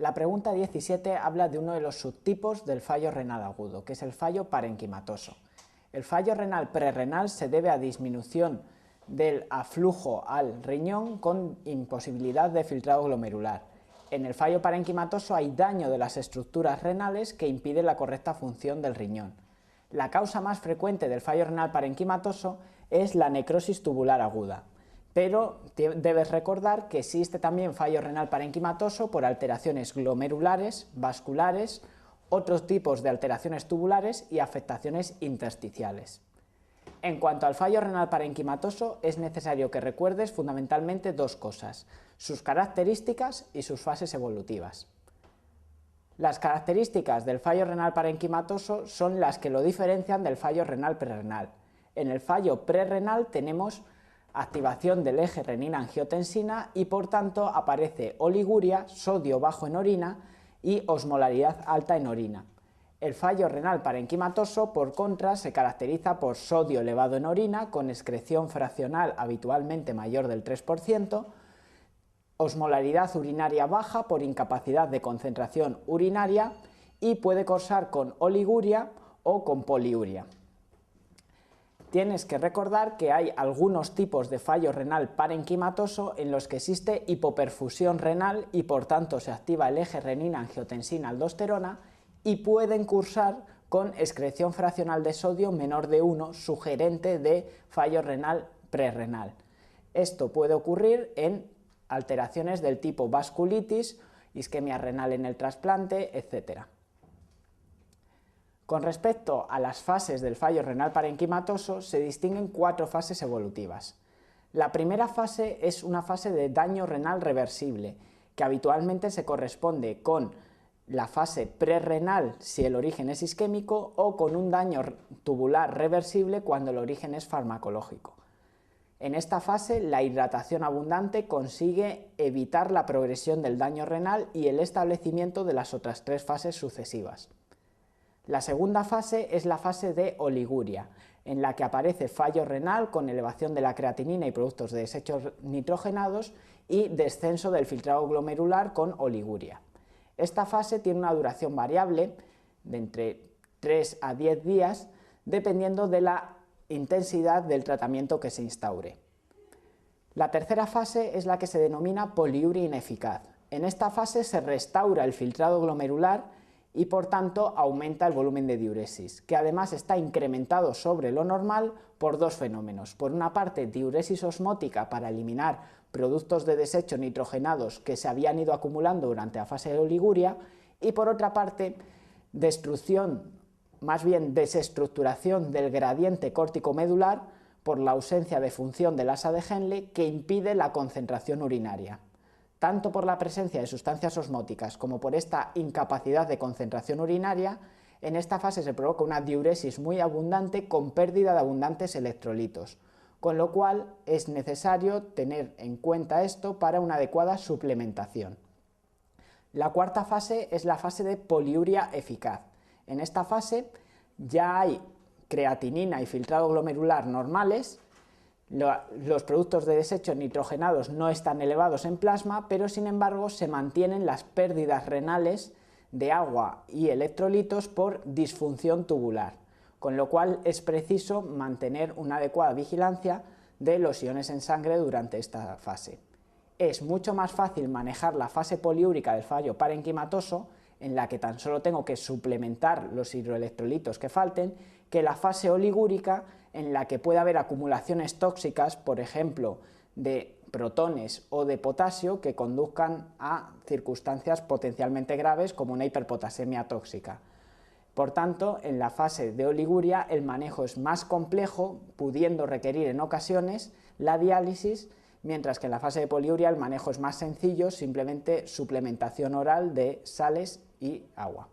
La pregunta 17 habla de uno de los subtipos del fallo renal agudo, que es el fallo parenquimatoso. El fallo renal prerrenal se debe a disminución del aflujo al riñón con imposibilidad de filtrado glomerular. En el fallo parenquimatoso hay daño de las estructuras renales que impide la correcta función del riñón. La causa más frecuente del fallo renal parenquimatoso es la necrosis tubular aguda, pero debes recordar que existe también fallo renal parenquimatoso por alteraciones glomerulares, vasculares, otros tipos de alteraciones tubulares y afectaciones intersticiales. En cuanto al fallo renal parenquimatoso, es necesario que recuerdes fundamentalmente dos cosas: sus características y sus fases evolutivas. Las características del fallo renal parenquimatoso son las que lo diferencian del fallo renal prerrenal. En el fallo prerrenal tenemos activación del eje renina-angiotensina y por tanto aparece oliguria, sodio bajo en orina y osmolaridad alta en orina. El fallo renal parenquimatoso, por contra, se caracteriza por sodio elevado en orina, con excreción fraccional habitualmente mayor del 3%, osmolaridad urinaria baja por incapacidad de concentración urinaria y puede cursar con oliguria o con poliuria. Tienes que recordar que hay algunos tipos de fallo renal parenquimatoso en los que existe hipoperfusión renal y por tanto se activa el eje renina-angiotensina-aldosterona y pueden cursar con excreción fraccional de sodio menor de 1, sugerente de fallo renal prerrenal. Esto puede ocurrir en alteraciones del tipo vasculitis, isquemia renal en el trasplante, etc. Con respecto a las fases del fallo renal parenquimatoso, se distinguen 4 fases evolutivas. La primera fase es una fase de daño renal reversible, que habitualmente se corresponde con la fase prerrenal si el origen es isquémico o con un daño tubular reversible cuando el origen es farmacológico. En esta fase, la hidratación abundante consigue evitar la progresión del daño renal y el establecimiento de las otras 3 fases sucesivas. La segunda fase es la fase de oliguria, en la que aparece fallo renal con elevación de la creatinina y productos de desechos nitrogenados y descenso del filtrado glomerular con oliguria. Esta fase tiene una duración variable de entre 3 a 10 días, dependiendo de la intensidad del tratamiento que se instaure. La tercera fase es la que se denomina poliuria ineficaz. En esta fase se restaura el filtrado glomerular y por tanto aumenta el volumen de diuresis, que además está incrementado sobre lo normal por 2 fenómenos. Por una parte, diuresis osmótica para eliminar productos de desecho nitrogenados que se habían ido acumulando durante la fase de oliguria, y por otra parte, desestructuración del gradiente córtico-medular por la ausencia de función del asa de Henle que impide la concentración urinaria. Tanto por la presencia de sustancias osmóticas como por esta incapacidad de concentración urinaria, en esta fase se provoca una diuresis muy abundante con pérdida de abundantes electrolitos, con lo cual es necesario tener en cuenta esto para una adecuada suplementación. La cuarta fase es la fase de poliuria eficaz. En esta fase ya hay creatinina y filtrado glomerular normales. Los productos de desecho nitrogenados no están elevados en plasma, pero sin embargo se mantienen las pérdidas renales de agua y electrolitos por disfunción tubular, con lo cual es preciso mantener una adecuada vigilancia de los iones en sangre durante esta fase. Es mucho más fácil manejar la fase poliúrica del fallo parenquimatoso, en la que tan solo tengo que suplementar los hidroelectrolitos que falten, que la fase oligúrica, en la que puede haber acumulaciones tóxicas, por ejemplo, de protones o de potasio, que conduzcan a circunstancias potencialmente graves como una hiperpotasemia tóxica. Por tanto, en la fase de oliguria el manejo es más complejo, pudiendo requerir en ocasiones la diálisis, mientras que en la fase de poliuria el manejo es más sencillo, simplemente suplementación oral de sales y agua.